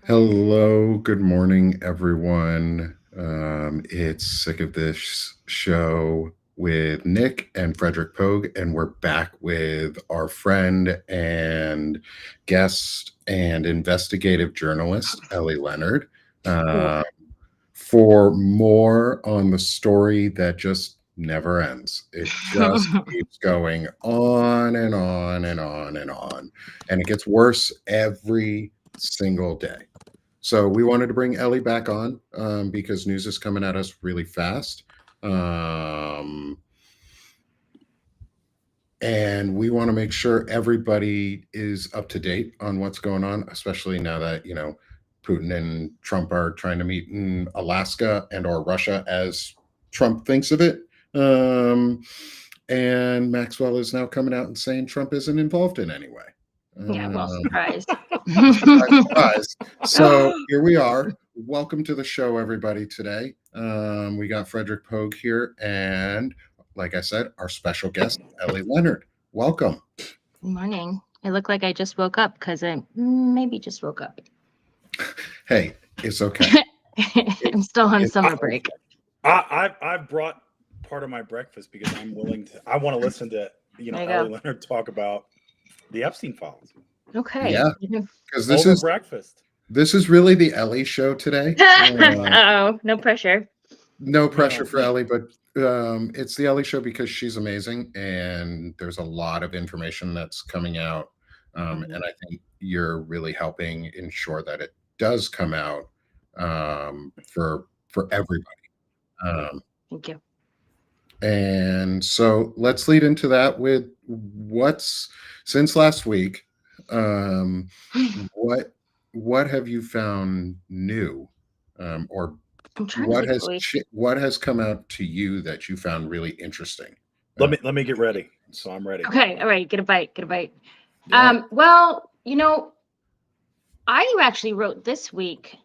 Hello, good morning, everyone. It's Sick of This Show with Nick and Frederick Pogue, and we're back with our friend and guest and investigative journalist, Ellie Leonard, Ooh. uh, for more on the story that just never ends. It just keeps going on and on and on and on, and it gets worse every single day. So we wanted to bring Ellie back on because news is coming at us really fast. Um, and we want to make sure everybody is up to date on what's going on, especially now that, Putin and Trump are trying to meet in Alaska and or Russia as Trump thinks of it. Um, and Maxwell is now coming out and saying Trump isn't involved in any way. Yeah, well, Um, surprise. Surprise, surprise. So here we are. Welcome to the show, everybody, today. We got Frederick Pogue here, and like I said, our special guest, Ellie Leonard. Welcome. Good morning. I look like I just woke up because I maybe just woke up. Hey, it's okay. I'm still on It's summer break. I've brought part of my breakfast because I'm willing to. I want to listen to There you Ellie go. Leonard talk about the Epstein files Okay. yeah, because this over is breakfast. this is really the Ellie show today. Oh, no pressure. No pressure No, for Ellie, but it's the Ellie show because she's amazing, and there's a lot of information that's coming out, and I think you're really helping ensure that it does come out for everybody. Um, Thank you. and so let's lead into that with what's since last week. Um, what have you found new, or I'm trying to think what we. what has come out to you that you found really interesting? let me get ready. So I'm ready. Okay, all right, get a bite, get a bite. Yeah. Well, I actually wrote this week,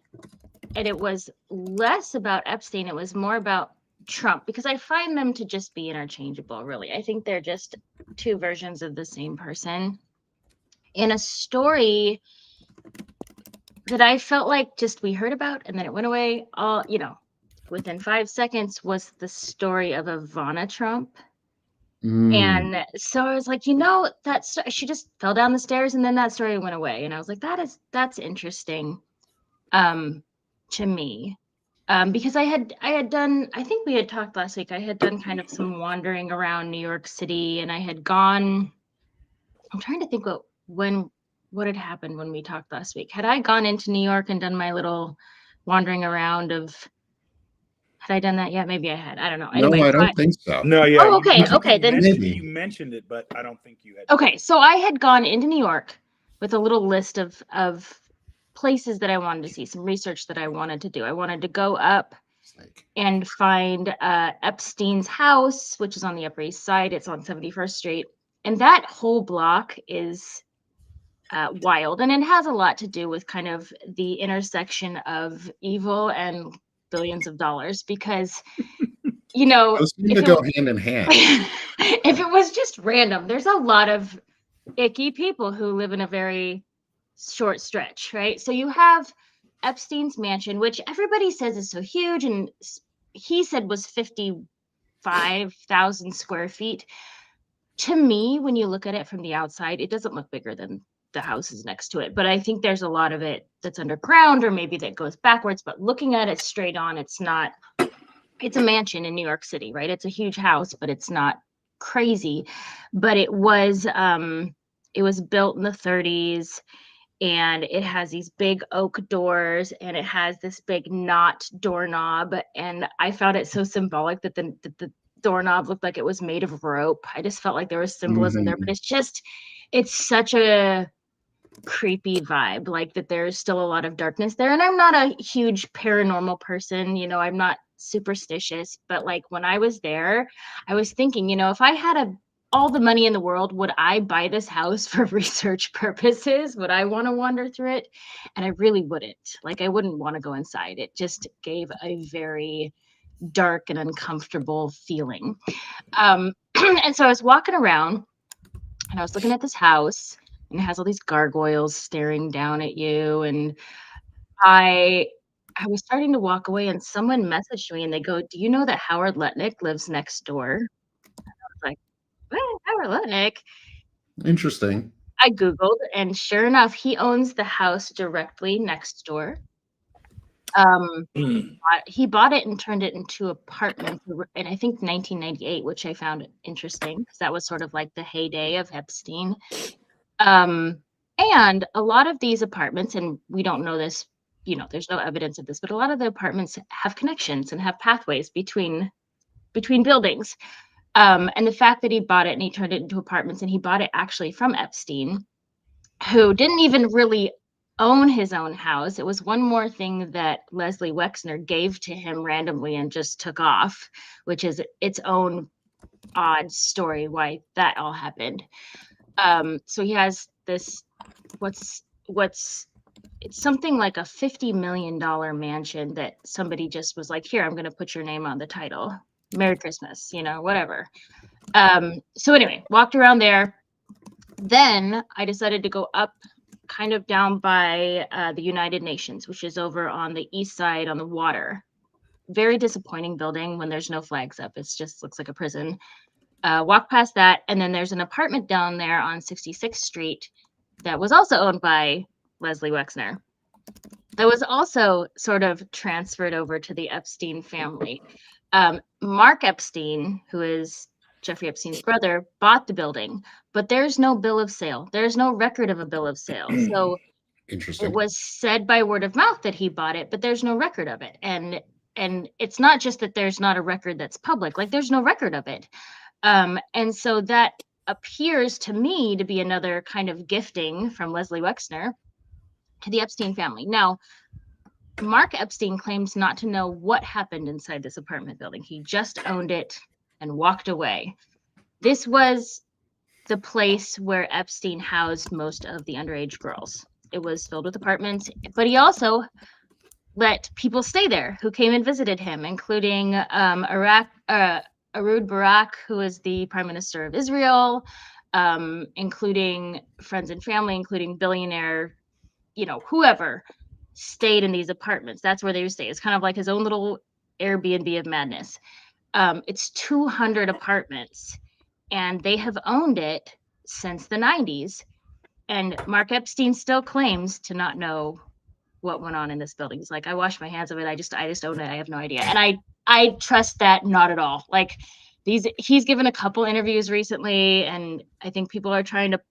and it was less about Epstein. It was more about Trump because I find them to just be interchangeable, really. I think they're just two versions of the same person. In a story that I felt like just we heard about and then it went away, within 5 seconds was the story of Ivana Trump. Mm, And so I was like, she just fell down the stairs and then that story went away. And I was like, that's interesting to me. Because I had done, I think we had talked last week, I had done kind of some wandering around New York City, and I had gone, I'm trying to think what had happened when we talked last week. Had I gone into New York and done my little wandering around had I done that yet? Maybe I had. I don't know. no, Anyway, I so don't think so. No, yeah, oh, okay, okay. Then Maybe. you mentioned it, but I don't think you had. okay, so I had gone into New York with a little list of places that I wanted to see, some research that I wanted to do. I wanted to go up and find Epstein's house, which is on the Upper East Side. It's on 71st Street. And that whole block is wild. And it has a lot to do with kind of the intersection of evil and billions of dollars because, Those seem to if go hand in hand. if it was just random, there's a lot of icky people who live in a very short stretch, right? So you have Epstein's mansion, which everybody says is so huge, and he said was 55,000 square feet. To me, when you look at it from the outside, it doesn't look bigger than the houses next to it. But I think there's a lot of it that's underground or maybe that goes backwards. But looking at it straight on, it's not, it's a mansion in New York City, right? It's a huge house, but it's not crazy. But it was built in the 30s, and it has these big oak doors, and it has this big knot doorknob. And I found it so symbolic that the doorknob looked like it was made of rope. I just felt like there was symbolism there, but it's such a creepy vibe, like that there's still a lot of darkness there. And I'm not a huge paranormal person, I'm not superstitious, but like when I was there, I was thinking, if I had all the money in the world, would I buy this house for research purposes? Would I want to wander through it? And I really wouldn't. Like, I wouldn't want to go inside. It just gave a very dark and uncomfortable feeling. And so I was walking around and I was looking at this house, and it has all these gargoyles staring down at you. And I was starting to walk away, and someone messaged me, and they go, "Do you know that Howard Lutnick lives next door?" I was like, "What? Howard Lutnick?" Interesting. I Googled, and sure enough, he owns the house directly next door. Mm. He bought it and turned it into apartments in, I think, 1998, which I found interesting because that was sort of like the heyday of Epstein. And a lot of these apartments, and we don't know this, there's no evidence of this, but a lot of the apartments have connections and have pathways between buildings. And the fact that he bought it and he turned it into apartments, and he bought it actually from Epstein, who didn't even really own his own house. It was one more thing that Leslie Wexner gave to him randomly and just took off, which is its own odd story why that all happened. So he has this what's it's something like a $50 million mansion that somebody just was like, here, I'm going to put your name on the title. Merry Christmas, whatever. So anyway, walked around there. Then I decided to go up kind of down by the United Nations, which is over on the east side on the water. Very disappointing building when there's no flags up. It just looks like a prison. Walk past that, and then there's an apartment down there on 66th Street that was also owned by Leslie Wexner. That was also sort of transferred over to the Epstein family. Mark Epstein, who is Jeffrey Epstein's brother, bought the building, but there's no bill of sale. There's no record of a bill of sale. So it Interesting. was said by word of mouth that he bought it, but there's no record of it. And it's not just that there's not a record that's public, like there's no record of it. And so that appears to me to be another kind of gifting from Leslie Wexner to the Epstein family. Now, Mark Epstein claims not to know what happened inside this apartment building. He just owned it and walked away. This was the place where Epstein housed most of the underage girls. It was filled with apartments, but he also let people stay there who came and visited him, including Ehud Barak, who is the prime minister of Israel, including friends and family, including billionaire, whoever stayed in these apartments. That's where they would stay. It's kind of like his own little Airbnb of madness. It's 200 apartments, and they have owned it since the 90s. And Mark Epstein still claims to not know what went on in this building. He's like, I wash my hands of it. I just own it. I have no idea. And I trust that not at all. Like he's given a couple interviews recently, and I think people are trying to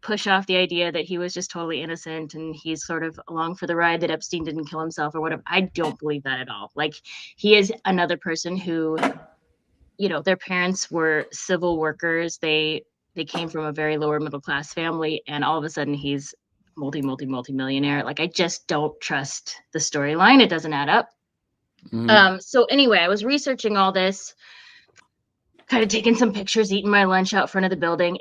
push off the idea that he was just totally innocent and he's sort of along for the ride, that Epstein didn't kill himself or whatever. I don't believe that at all. Like he is another person who, their parents were civil workers. They came from a very lower middle class family, and all of a sudden he's multi-millionaire. Like I just don't trust the storyline. It doesn't add up. So anyway, I was researching all this, kind of taking some pictures, eating my lunch out front of the building.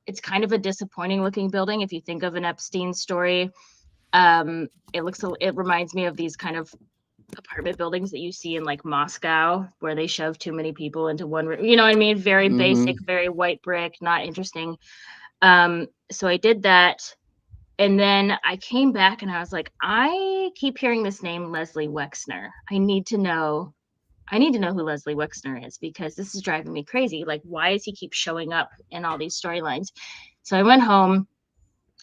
It's kind of a disappointing looking building if you think of an Epstein story. It reminds me of these kind of apartment buildings that you see in like Moscow, where they shove too many people into one room. You know what I mean? Very basic, very white brick, not interesting. So I did that. And then I came back and I was like, I keep hearing this name, Leslie Wexner. I need to know who Leslie Wexner is, because this is driving me crazy. Like, why does he keep showing up in all these storylines? So I went home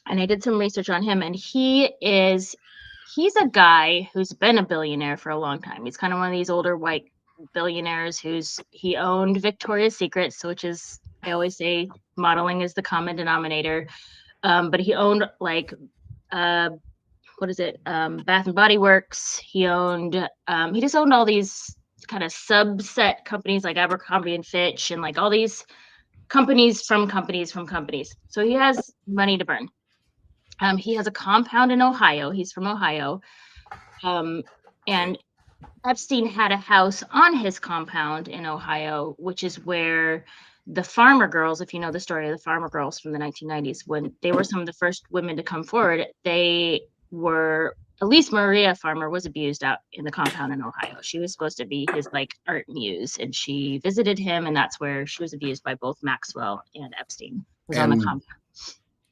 and I did some research on him, and he's a guy who's been a billionaire for a long time. He's kind of one of these older white billionaires he owned Victoria's Secret, which is, I always say, modeling is the common denominator. But he owned like Bath and Body Works. He just owned all these kind of subset companies like Abercrombie and Fitch, and like all these companies from companies. So he has money to burn. He has a compound in Ohio. He's from Ohio. And Epstein had a house on his compound in Ohio, which is where the farmer girls, if you know the story of the farmer girls from the 1990s, when they were some of the first women to come forward, Elise Maria Farmer was abused out in the compound in Ohio. She was supposed to be his like art muse, and she visited him, and that's where she was abused by both Maxwell and Epstein. Was on the compound.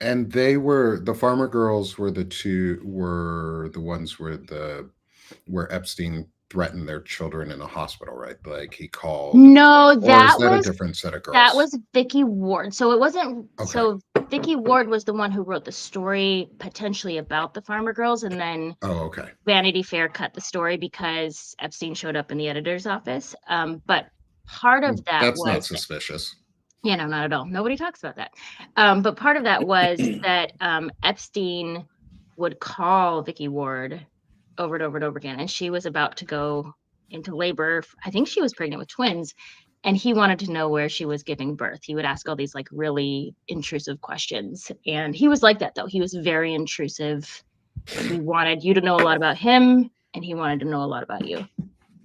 And they were the farmer girls were the ones where Epstein threatened their children in a hospital, right? Like he called, No, or is that a different set of that girls? was Vicky Ward. So it wasn't Okay. so Vicky Ward was the one who wrote the story potentially about the farmer girls, and then Oh, okay. Vanity Fair cut the story because Epstein showed up in the editor's office. But part of that That's not was suspicious. yeah, no, not at all. Nobody talks about that. But part of that was that Epstein would call Vicky Ward over and over and over again, and she was about to go into labor. I think she was pregnant with twins, and he wanted to know where she was giving birth. He would ask all these like really intrusive questions, and he was like that though. He was very intrusive. He wanted you to know a lot about him, and he wanted to know a lot about you.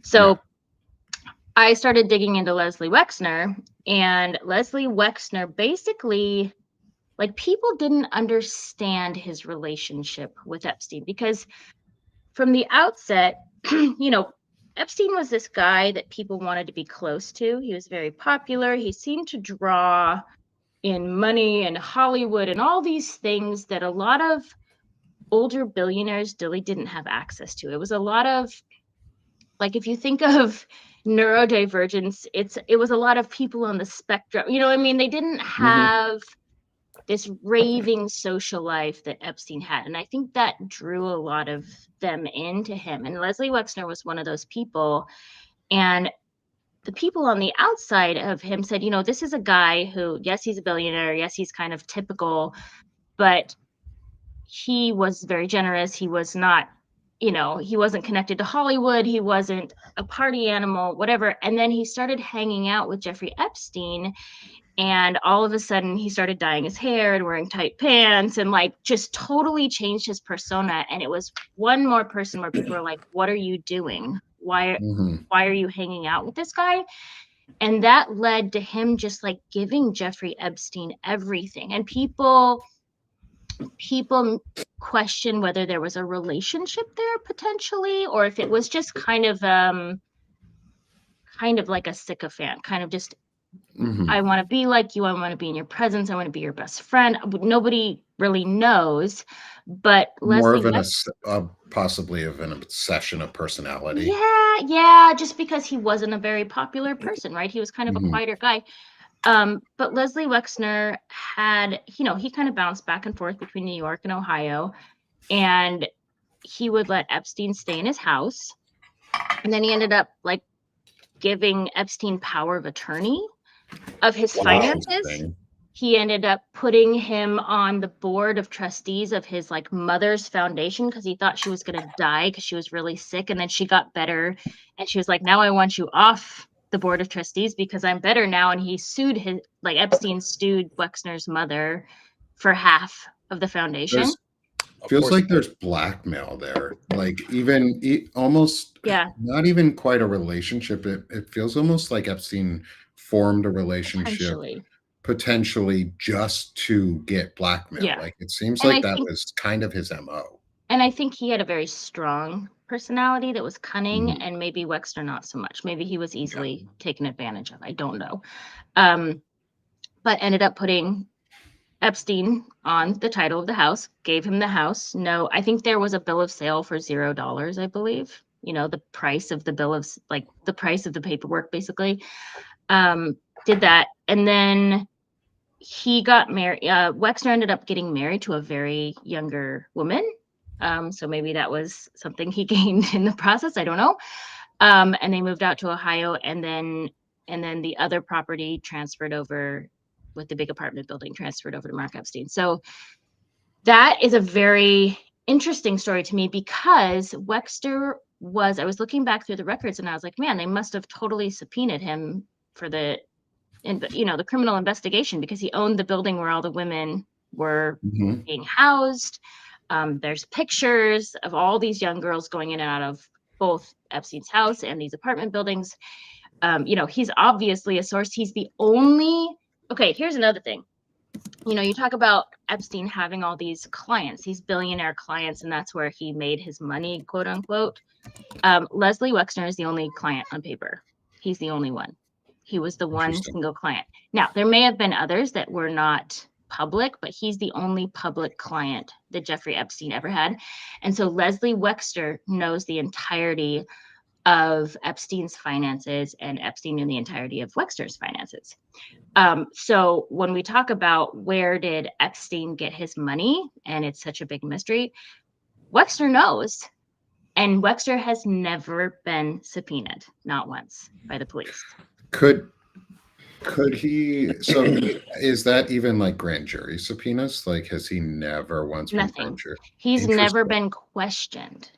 So. Yeah. I started digging into Leslie Wexner, and Leslie Wexner basically, like, people didn't understand his relationship with Epstein because from the outset, Epstein was this guy that people wanted to be close to. He was very popular. He seemed to draw in money and Hollywood and all these things that a lot of older billionaires really didn't have access to. It was a lot of like if you think of neurodivergence, it was a lot of people on the spectrum. You know what I mean? They didn't Hmm. have this raving social life that Epstein had. And I think that drew a lot of them into him. And Leslie Wexner was one of those people. And the people on the outside of him said, this is a guy who, yes, he's a billionaire. Yes, he's kind of typical, but he was very generous. He was not, he wasn't connected to Hollywood. He wasn't a party animal, whatever. And then he started hanging out with Jeffrey Epstein. And all of a sudden he started dyeing his hair and wearing tight pants and like just totally changed his persona. And it was one more person where people were like, what are you doing? Why Hmm. are you hanging out with this guy? And that led to him just like giving Jeffrey Epstein everything. And people question whether there was a relationship there potentially, or if it was just kind of like a sycophant, kind of just Hmm. I want to be like you, I want to be in your presence, I want to be your best friend. Nobody really knows, but More Leslie of West, possibly of an obsession of personality. yeah, just because he wasn't a very popular person, right? He was kind of a Hmm. quieter guy. But Leslie Wexner had, he kind of bounced back and forth between New York and Ohio, and he would let Epstein stay in his house. And then he ended up like giving Epstein power of attorney of his finances. Interesting. He ended up putting him on the board of trustees of his like mother's foundation because he thought she was going to die because she was really sick. And then she got better. And she was like, now I want you off the board of trustees because I'm better now. And he sued Epstein sued Wexner's mother for half of the foundation. There's Of feels course. like there's blackmail there. Like even almost Yeah, not even quite a relationship. It feels almost like Epstein formed a relationship potentially. potentially just to get blackmail. Yeah. Like it seems And like I that think was kind of his MO. he had a very strong personality that was cunning, Mhm. and maybe Wexner not so much. Maybe he was Yeah. easily taken advantage of. I don't know. Um, but ended up putting Epstein on the title of the house, gave him the house. No, I think there was a bill of sale for $0, I believe. The price of the the price of the paperwork, basically. Did that. And then he got married. Wexner ended up getting married to a very younger woman. So maybe that was something he gained in the process. I don't know. And they moved out to Ohio, and then the other property transferred over with the big apartment building transferred over to Mark Epstein. So that is a very interesting story to me because I was looking back through the records and I was like, man, they must have totally subpoenaed him for the criminal investigation because he owned the building where all the women were Mhm. being housed. There's pictures of all these young girls going in and out of both Epstein's house and these apartment buildings. He's obviously a source. He's the only. Okay, here's another thing. You talk about Epstein having all these clients, these billionaire clients, and that's where he made his money, quote unquote. Leslie Wexner is the only client on paper. He's the only one. He was the one Interesting. single client. Now, there may have been others that were not public, but he's the only public client that Jeffrey Epstein ever had. And so Leslie Wexner knows the entirety of Epstein's finances, and Epstein knew the entirety of Wexner's finances. So when we talk about where did Epstein get his money, and it's such a big mystery, Wexner knows. And Wexner has never been subpoenaed, not once, by the police. Could he? So is that even like grand jury subpoenas? Like, has he never once been Nothing. grand jury? He's never Interesting. been questioned.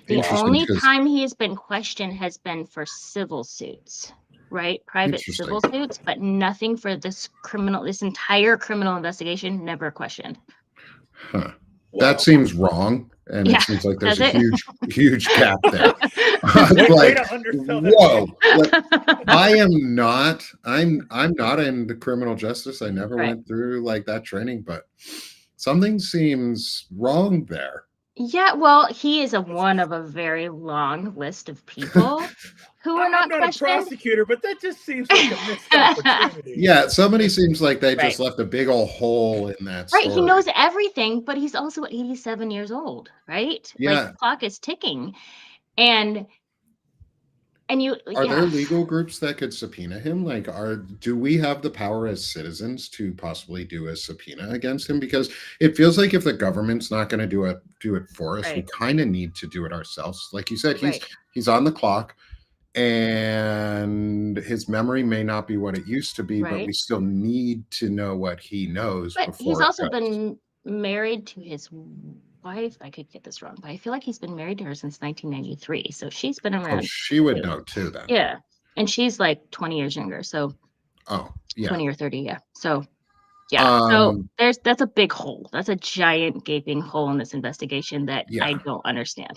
The Interesting, only because time he has been questioned has been for civil suits, right? Private civil suits, but nothing for this entire criminal investigation, never questioned. huh. That seems wrong, and Yeah, it seems like there's does a it? huge gap there. Way Like, to undersell that. whoa! Like, I am not. I'm not in the criminal justice. I never Right. went through like that training, but something seems wrong there. Yeah, well, he is one of a very long list of people who are not I'm not questioned. a prosecutor, but that just seems like a missed opportunity. Yeah, somebody seems like they Right. just left a big old hole in that Right, story. he knows everything, but he's also 87 years old, right? Yeah. Like, the clock is ticking. And you Are there legal groups that could subpoena him? Like, do we have the power as citizens to possibly do a subpoena against him? Because it feels like if the government's not going to do it for us, we Right. kind of need to do it ourselves. Like you said, Right. he's on the clock, and his memory may not be what it used to be, but Right. we still need to know what he knows. But before he's it also goes. been married to his wife. I could get this wrong, but I feel like he's been married to her since 1993. So she's been Oh, around. she would too. know too then. Yeah. And she's like 20 years younger. So Oh, yeah. 20 or 30. Yeah. So yeah. So that's a big hole. That's a giant gaping hole in this investigation that Yeah. I don't understand.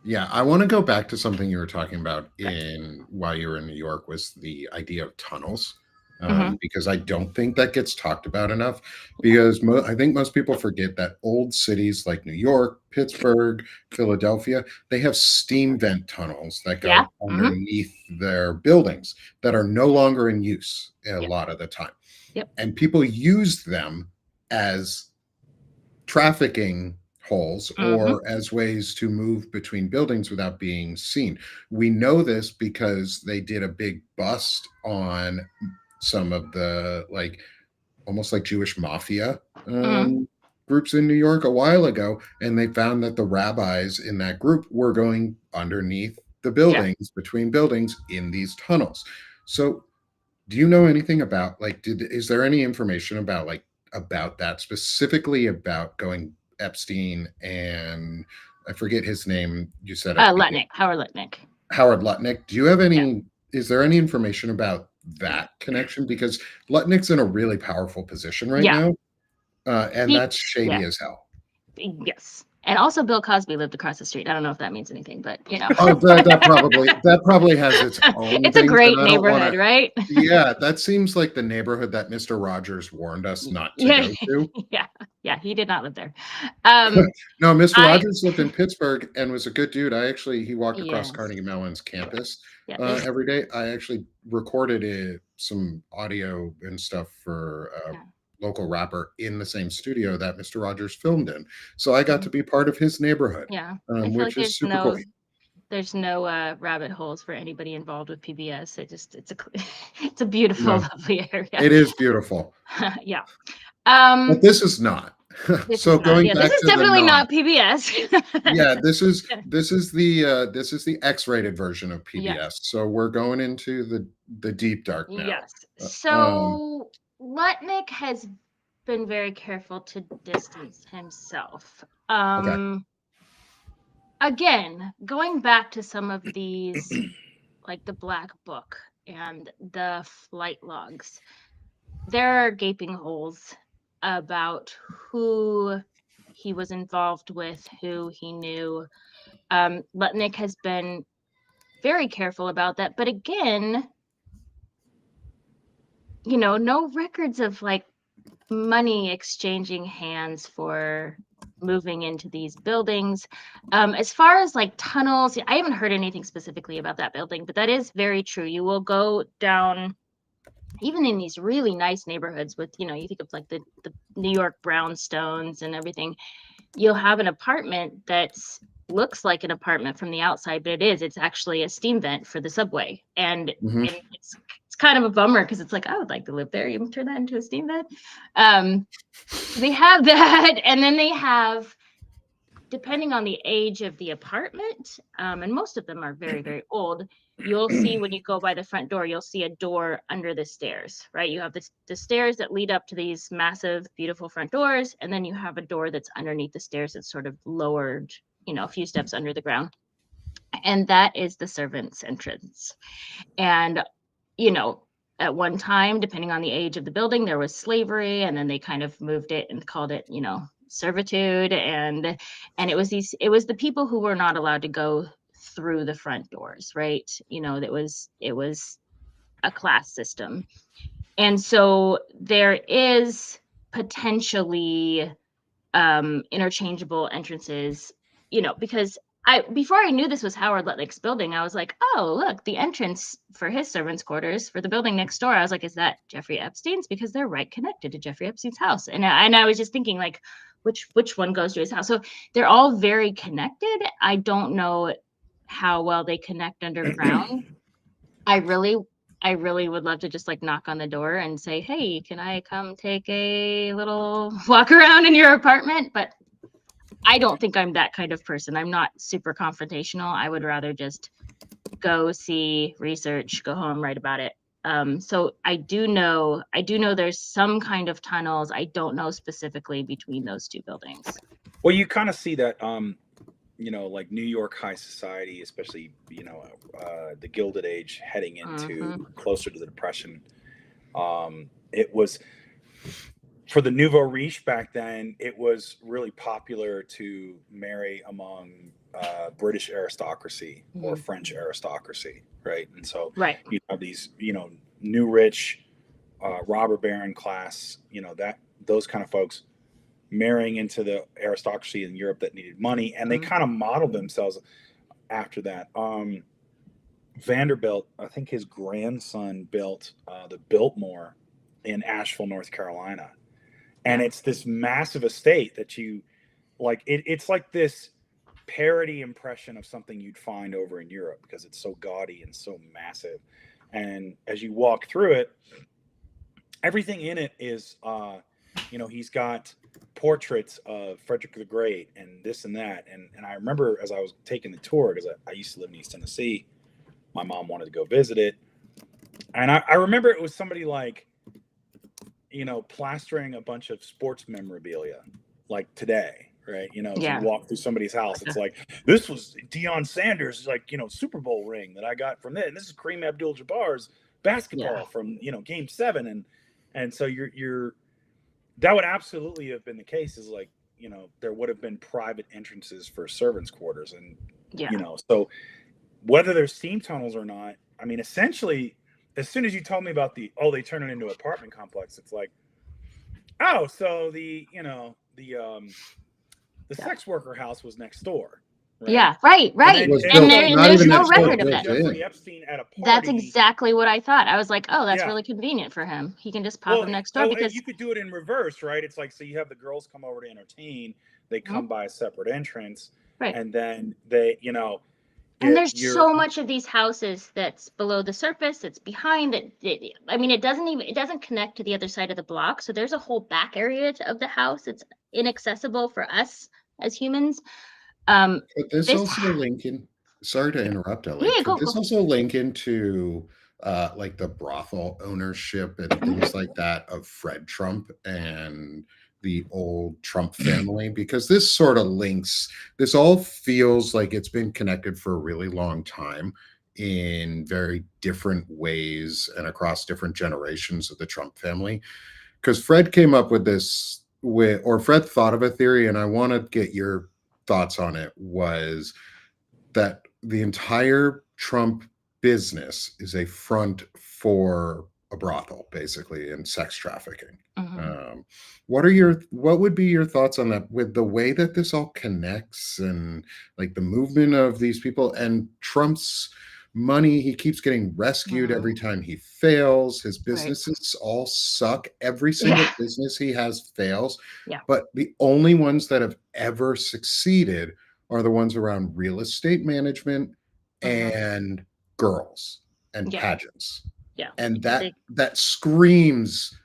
Yeah, I want to go back to something you were talking about while you were in New York, was the idea of tunnels. Because I don't think that gets talked about enough, because I think most people forget that old cities like New York, Pittsburgh, Philadelphia, they have steam vent tunnels that go underneath their buildings that are no longer in use a lot of the time. Yep. And people use them as trafficking holes or as ways to move between buildings without being seen. We know this because they did a big bust on some of the almost like Jewish mafia groups in New York a while ago, and they found that the rabbis in that group were going underneath the buildings, between buildings, in these tunnels. So do you know anything about is there any information about that, specifically about going Epstein and I forget his name, you said Lutnick, Howard Lutnick. Do you have any is there any information about that connection? Because Lutnick's in a really powerful position right now, and that's shady as hell. Yes. And also Bill Cosby lived across the street. I don't know if that means anything, but you know. Oh, that probably has its own. It's a great neighborhood, right? Yeah, that seems like the neighborhood that Mr. Rogers warned us not to go to. Yeah, he did not live there. No, Mr. Rogers lived in Pittsburgh and was a good dude. He walked across Carnegie Mellon's campus every day. I actually recorded some audio and stuff for local rapper in the same studio that Mr. Rogers filmed in. So I got to be part of his neighborhood. Yeah. Which is super cool. There's no rabbit holes for anybody involved with PBS. It's a beautiful, lovely area. It is beautiful. Yeah. But this is not. So going back, this is definitely not PBS. Yeah, this is the X-rated version of PBS. Yes. So we're going into the deep dark now. Yes. So Lutnick has been very careful to distance himself. Again, going back to some of these, like the Black Book and the flight logs, there are gaping holes about who he was involved with, who he knew. Lutnick has been very careful about that. But again, no records of money exchanging hands for moving into these buildings. As far as tunnels, I haven't heard anything specifically about that building, but that is very true. You will go down even in these really nice neighborhoods with, you know, you think of like the New York brownstones and everything, you'll have an apartment that's looks like an apartment from the outside, but it's actually a steam vent for the subway. And Mhm. it's kind of a bummer because it's like, I would like to live there. You can turn that into a steam vent. They have that, and then they have, depending on the age of the apartment, and most of them are very, very old, you'll see when you go by the front door, you'll see a door under the stairs, right? You have the stairs that lead up to these massive, beautiful front doors, and then you have a door that's underneath the stairs that's sort of lowered, you know, a few steps under the ground. And that is the servants' entrance. And, you know, at one time, depending on the age of the building, there was slavery, and then they kind of moved it and called it, you know, servitude. And it was the people who were not allowed to go through the front doors, right? You know, it was a class system. And so there is potentially interchangeable entrances, you know, because before I knew this was Howard Lutnick's building, I was like, oh, look, the entrance for his servants' quarters for the building next door. I was like, is that Jeffrey Epstein's? Because they're right connected to Jeffrey Epstein's house. And I was just thinking, like, which one goes to his house? So they're all very connected. I don't know how well they connect underground. I really would love to just like knock on the door and say, hey, can I come take a little walk around in your apartment? But I don't think I'm that kind of person. I'm not super confrontational. I would rather just go see, research, go home, write about it. So I do know there's some kind of tunnels. I don't know specifically between those two buildings. Well, you kind of see that, you know, like New York high society, especially, you know, the Gilded Age heading into closer to the Depression. It was, for the nouveau riche back then, it was really popular to marry among British aristocracy or French aristocracy, right? And so you have these, you know, new rich robber baron class, you know, that those kind of folks marrying into the aristocracy in Europe that needed money, and they kind of modeled themselves after that. Vanderbilt, I think his grandson built the Biltmore in Asheville, North Carolina. And it's this massive estate that you like. It's like this parody impression of something you'd find over in Europe because it's so gaudy and so massive. And as you walk through it, everything in it is, you know, he's got portraits of Frederick the Great and this and that. And I remember as I was taking the tour, because I used to live in East Tennessee, my mom wanted to go visit it. And I remember it was somebody like, you know, plastering a bunch of sports memorabilia like today, right? You know, as you walk through somebody's house, it's like, this was Deion Sanders, like, you know, Super Bowl ring that I got from it. And this is Kareem Abdul-Jabbar's basketball from, you know, Game 7. And so you're that would absolutely have been the case, is like, you know, there would have been private entrances for servants' quarters. And, you know, so whether there's steam tunnels or not, I mean, essentially, as soon as you told me about they turn it into an apartment complex, it's like, oh, so the sex worker house was next door. Right? Yeah, right. And there's no record of that. Jeffrey Epstein at a party. That's exactly what I thought. I was like, oh, that's really convenient for him. He can just pop him next door, because you could do it in reverse, right? It's like, so you have the girls come over to entertain, they come by a separate entrance, and then they, you know. And there's so much of these houses that's below the surface, it's behind it. I mean, it doesn't connect to the other side of the block. So there's a whole back area of the house. It's inaccessible for us as humans. But there's also Lincoln. Sorry to interrupt, Ellie. There's also link into like the brothel ownership and things like that of Fred Trump and the old Trump family, because this sort of links, this all feels like it's been connected for a really long time in very different ways and across different generations of the Trump family. Because Fred came up with this, or Fred thought of a theory, and I want to get your thoughts on it, was that the entire Trump business is a front for a brothel, basically, and sex trafficking. What would be your thoughts on that, with the way that this all connects and like the movement of these people and Trump's money. He keeps getting rescued every time he fails. His Right. businesses all suck. Every Yeah. single business he has fails. Yeah. But the only ones that have ever succeeded are the ones around real estate management and girls and Yeah. pageants. Yeah. And They, that screams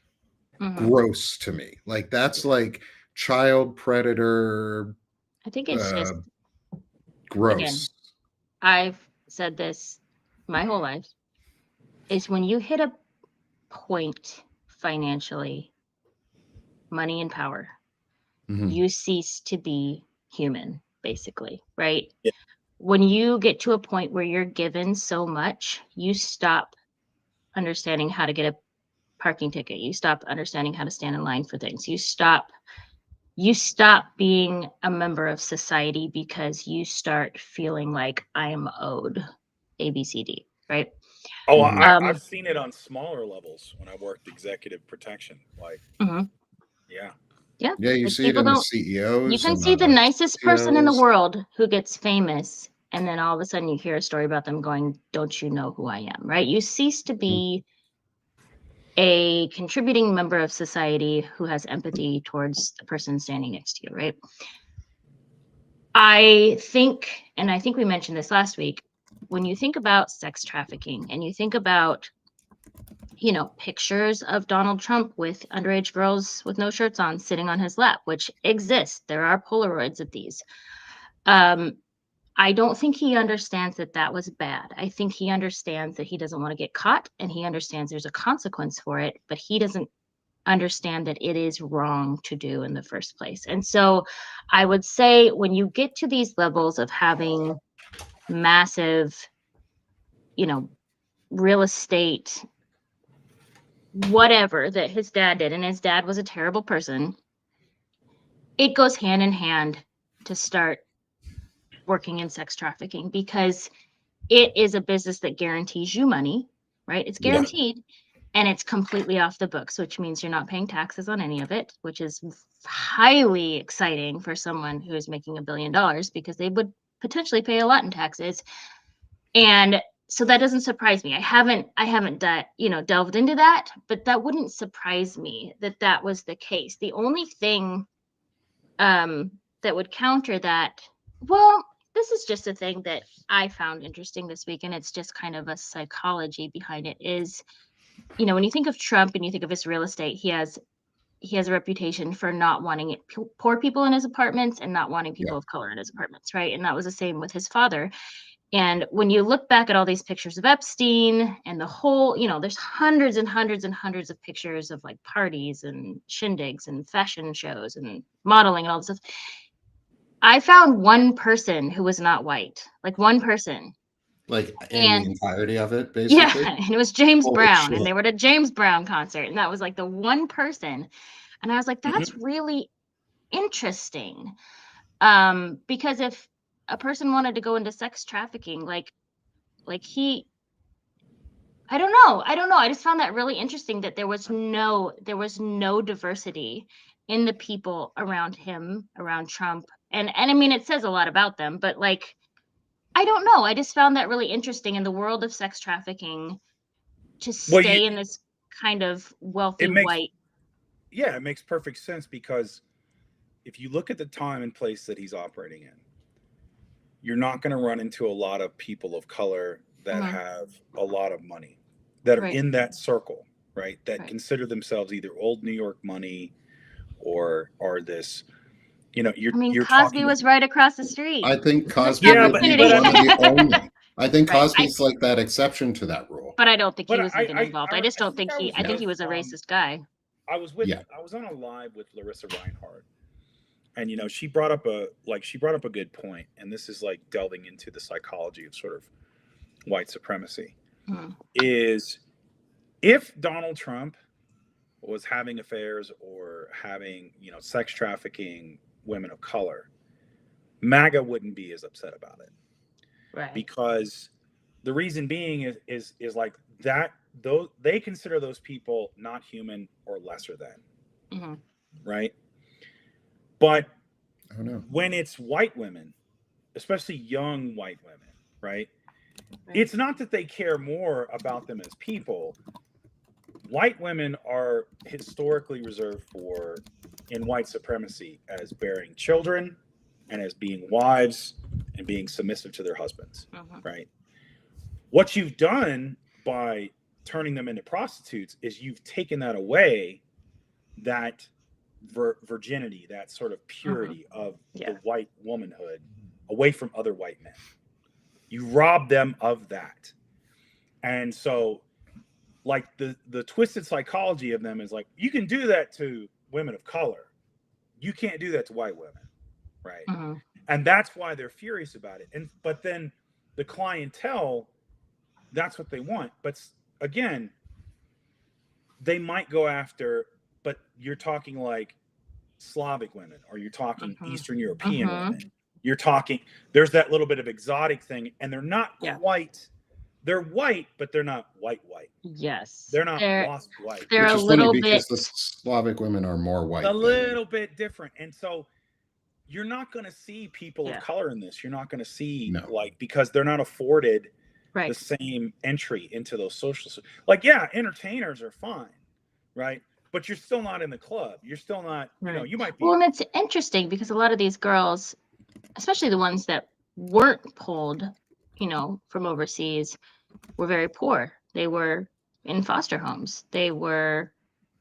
mhm. gross to me. Like that's like child predator I think it's just, again, gross. I've said this my whole life, is when you hit a point financially, money and power, Mhm. you cease to be human, basically, right? Yeah. When you get to a point where you're given so much, you stop understanding how to get a parking ticket. You stop understanding how to stand in line for things. You stop being a member of society because you start feeling like I am owed ABCD, right? Oh, Mhm. I've seen it on smaller levels when I worked executive protection. Like, Mhm. yeah. Yeah. Yeah, you Like see it people in the don't, you CEOs can and see the the nicest person in the CEOs. world who gets famous, and then all of a sudden you hear a story about them going, don't you know who I am, right? You cease to be a contributing member of society who has empathy towards the person standing next to you, right? I think, and I think we mentioned this last week, when you think about sex trafficking and you think about, pictures of Donald Trump with underage girls with no shirts on sitting on his lap, which exist. There are Polaroids of these. I don't think he understands that that was bad. I think he understands that he doesn't want to get caught, and he understands there's a consequence for it, but he doesn't understand that it is wrong to do in the first place. And so I would say when you get to these levels of having massive, real estate, whatever that his dad did, and his dad was a terrible person, it goes hand in hand to start working in sex trafficking because it is a business that guarantees you money, right? It's Yeah. guaranteed and it's completely off the books, which means you're not paying taxes on any of it, which is highly exciting for someone who is making $1 billion because they would potentially pay a lot in taxes. And so that doesn't surprise me. I haven't delved into that, but that wouldn't surprise me that that was the case. The only thing that would counter that, well, this is just a thing that I found interesting this week, and it's just kind of a psychology behind it, is, when you think of Trump and you think of his real estate, he has a reputation for not wanting poor people in his apartments and not wanting people Yeah. of color in his apartments, right? And that was the same with his father. And when you look back at all these pictures of Epstein and the whole, there's hundreds and hundreds and hundreds of pictures of like parties and shindigs and fashion shows and modeling and all this stuff. I found one person who was not white, like one person. Like in the And entirety of it, yeah, basically. and it was James Holy Brown, and shit. they were at a James Brown concert, and that was like the one person. And I was like, that's really interesting. Because if a person wanted to go into sex trafficking, like he, I don't know. I just found that really interesting that there was no diversity in the people around him, around Trump. And I mean, it says a lot about them, but like, I don't know. I just found that really interesting in the world of sex trafficking to Well, stay in this kind of wealthy it makes white. it makes perfect sense because if you look at the time and place that he's operating in, you're not going to run into a lot of people of color that Mhm. have a lot of money that are Right. in that circle, right? That Right. consider themselves either old New York money or this. I mean, You're Cosby talking. was right across the street. I think Missed Cosby Yeah, would be opportunity. but one of the only. I think Right. Cosby's like that exception to that rule. But I don't think but he was even involved. I just I don't think think I think he was a racist guy. I was Yeah. on a live with Larissa Reinhardt, and she brought up a good point, and this is like delving into the psychology of sort of white supremacy. Hmm. Is if Donald Trump was having affairs or having sex trafficking women of color, MAGA wouldn't be as upset about it Right. because the reason being is like that, those they consider those people not human or lesser than, Hmm. right? But I don't know. when it's white women, especially young white women, right? It's not that they care more about them as people. White women are historically reserved for, in white supremacy, as bearing children and as being wives and being submissive to their husbands, right? What you've done by turning them into prostitutes is you've taken that away, that virginity, that sort of purity of the white womanhood, away from other white men. You rob them of that. And so, like, the twisted psychology of them is like, you can do that to women of color, you can't do that to white women, right? And that's why they're furious about it. But then the clientele, that's what they want. But again, they might go after, but you're talking like Slavic women, or you're talking Eastern European women. You're talking, there's that little bit of exotic thing, and they're not quite, they're white, but they're not white. Yes. They're not wasp white. They're Which a is little funny because bit, the Slavic women are more white. A little bit different. And so you're not going to see people of color in this. You're not going to see, like, because they're not afforded the same entry into those social, like, entertainers are fine, right? But you're still not in the club. You're still not, you know, you might be. Well, and it's interesting because a lot of these girls, especially the ones that weren't pulled, you know, from overseas, were very poor. They were in foster homes. They were,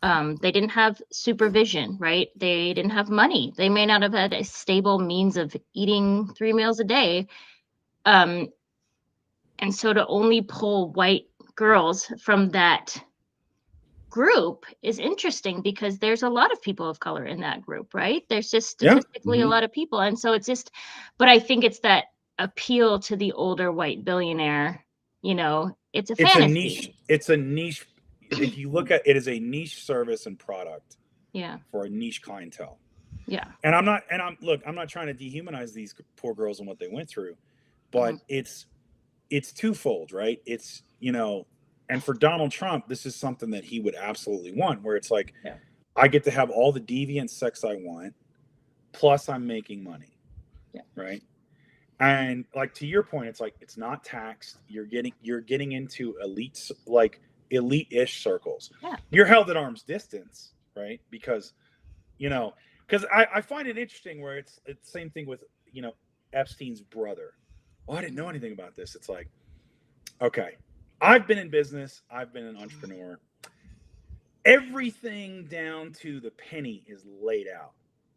they didn't have supervision, right? They didn't have money. They may not have had a stable means of eating 3 meals a day. And so to only pull white girls from that group is interesting, because there's a lot of people of color in that group, right? There's just statistically a lot of people. And so it's just, but I think it's that appeal to the older white billionaire, you know, it's a fantasy. It's a niche. If you look at it, is a niche service and product for a niche clientele. And I'm not trying to dehumanize these poor girls and what they went through, but it's twofold, right? It's, you know, and for Donald Trump, this is something that he would absolutely want, where it's like, I get to have all the deviant sex I want, plus I'm making money, right? And like, to your point, it's like, it's not taxed. You're getting into elite-ish circles. You're held at arm's distance, right? Because, you know, I find it interesting where it's the same thing with, you know, Epstein's brother. Oh, I didn't know anything about this. It's like, okay, I've been in business. I've been an entrepreneur. Everything down to the penny is laid out.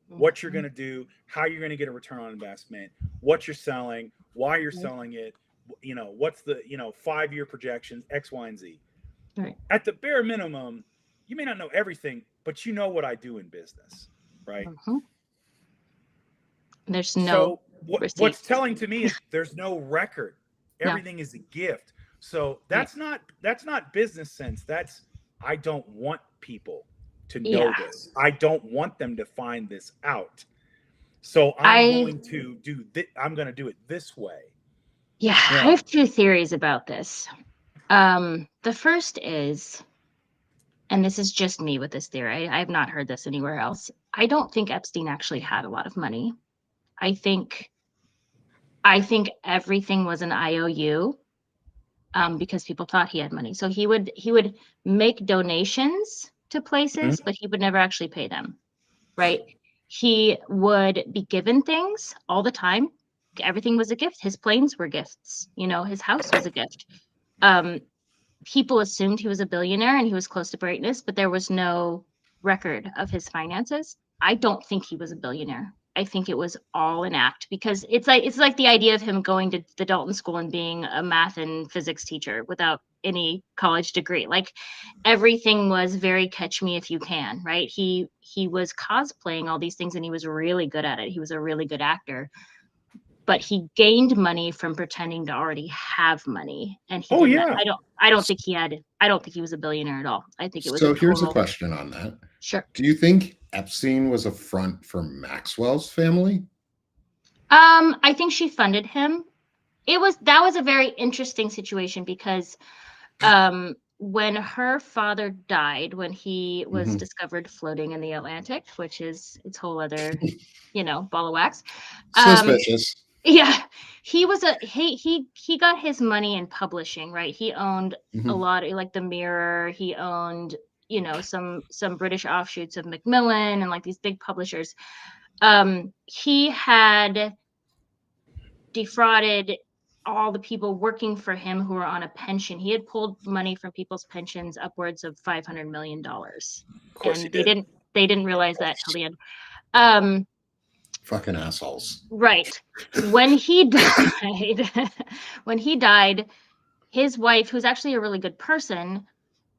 What you're going to do, how you're going to get a return on investment, what you're selling, why you're selling it, you know, what's the, you know, 5-year projections, X, Y, and Z. At the bare minimum, you may not know everything, but you know what I do in business, right? There's no. So what's telling to me is there's no record. Everything is a gift. So that's not business sense. That's, I don't want people to know this. I don't want them to find this out. So I'm going to do it this way. I have 2 theories about this. The first is, and this is just me with this theory, I have not heard this anywhere else. I don't think Epstein actually had a lot of money. I think everything was an IOU, because people thought he had money. So he would make donations to places, but he would never actually pay them, right? He would be given things all the time. Everything was a gift. His planes were gifts. You know, his house was a gift. People assumed he was a billionaire and he was close to greatness, but there was no record of his finances. I don't think he was a billionaire. I think it was all an act, because it's like the idea of him going to the Dalton School and being a math and physics teacher without any college degree. Like, everything was very catch me if you can, right? He was cosplaying all these things and he was really good at it. He was a really good actor, but he gained money from pretending to already have money. And he I don't think he was a billionaire at all. I think it was here's a question on that. Sure. Do you think Epstein was a front for Maxwell's family? I think she funded him. That was a very interesting situation, because when her father died, when he was discovered floating in the Atlantic, which is its whole other, you know, ball of wax. Suspicious. Yeah, he got his money in publishing, right? He owned a Mhm. lot, like the Mirror. He owned, some British offshoots of Macmillan and like these big publishers. He had defrauded all the people working for him who were on a pension. He had pulled money from people's pensions upwards of $500 million, Of course he and did. they didn't realize that till the end. Um, Fucking assholes. right. When he died, when he died, his wife, who's actually a really good person,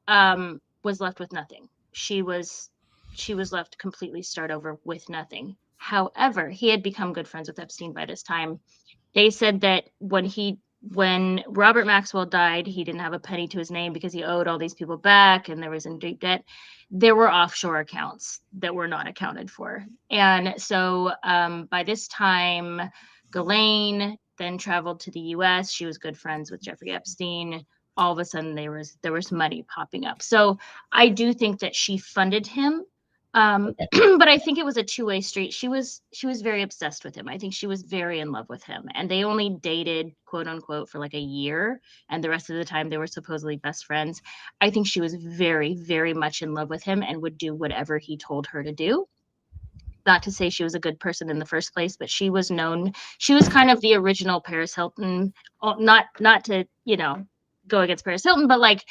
was left with nothing. She was left completely start over with nothing. However, he had become good friends with Epstein by this time. They said that when Robert Maxwell died, he didn't have a penny to his name because he owed all these people back and there was in deep debt. There were offshore accounts that were not accounted for. And so by this time, Ghislaine then traveled to the US. She was good friends with Jeffrey Epstein. All of a sudden there was money popping up. So I do think that she funded him, Okay. but I think it was a two-way street. She was very obsessed with him. I think she was very in love with him, and they only dated, quote unquote, for like a year, and the rest of the time they were supposedly best friends. I think she was very, very much in love with him and would do whatever he told her to do. Not to say she was a good person in the first place, but she was known. She was kind of the original Paris Hilton. Not to go against Paris Hilton, but like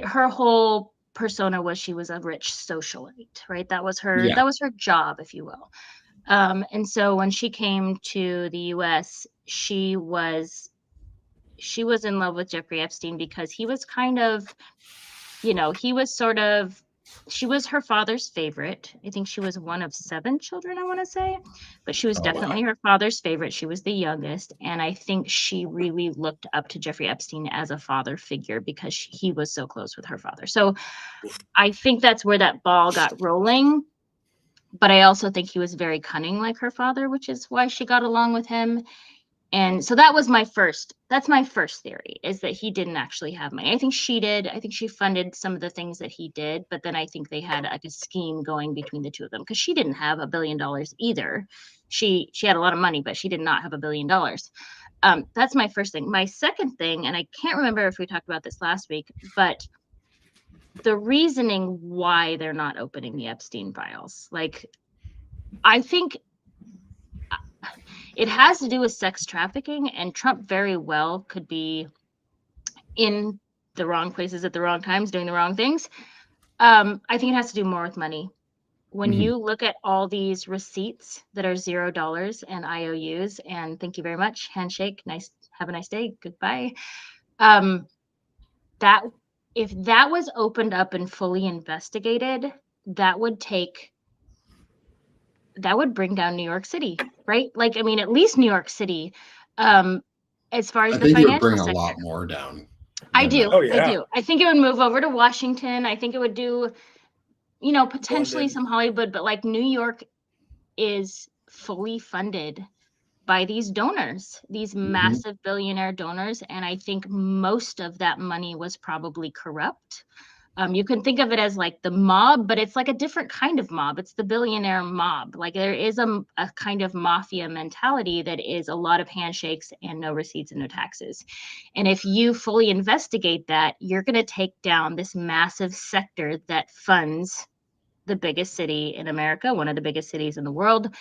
her whole persona was she was a rich socialite, right? That was her Yeah. that was her job, if you will. And so when she came to the US, she was in love with Jeffrey Epstein because he was kind of, he was sort of she was her father's favorite. I think she was one of 7 children, I want to say, but she was Oh wow. definitely her father's favorite. She was the youngest, and I think she really looked up to Jeffrey Epstein as a father figure because he was so close with her father. So I think that's where that ball got rolling. But I also think he was very cunning like her father, which is why she got along with him. And so that's my first theory, is that he didn't actually have money. I think she did. I think she funded some of the things that he did, but then I think they had like a scheme going between the two of them because she didn't have $1 billion either. She had a lot of money, but she did not have $1 billion. That's my first thing. My second thing, and I can't remember if we talked about this last week, but the reasoning why they're not opening the Epstein files. Like, I think it has to do with sex trafficking, and Trump very well could be in the wrong places at the wrong times doing the wrong things. I think it has to do more with money. When Mhm. you look at all these receipts that are $0 and IOUs, and thank you very much, handshake, nice, have a nice day, goodbye. Um, that if that was opened up and fully investigated, that would bring down New York City, right? Like, I mean, at least New York City, um, as far I as the think it would financial bring a sector. lot more down I than that. do. Oh I yeah, do. I think it would move over to Washington. I think it would do, potentially London. some Hollywood, but like New York is fully funded by these donors, these Mhm. massive billionaire donors. And I think most of that money was probably corrupt. You can think of it as like the mob, but it's like a different kind of mob. It's the billionaire mob. Like there is a kind of mafia mentality that is a lot of handshakes and no receipts and no taxes. And if you fully investigate that, you're going to take down this massive sector that funds the biggest city in America, one of the biggest cities in the world.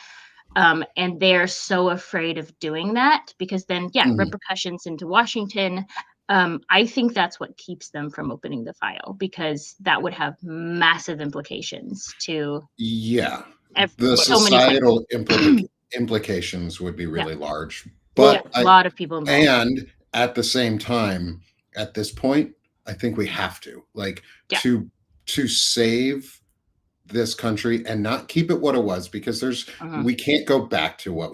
And they're so afraid of doing that because then, yeah, Mhm. repercussions into Washington. I think that's what keeps them from opening the file because that would have massive implications to Yeah. The But so many places. societal implications would be Yeah, really large. yeah, But a lot of people involved. and at the same time, at this point, I think we have to like Yeah, to save this country and not keep it what it was because mhm, we can't go back to right.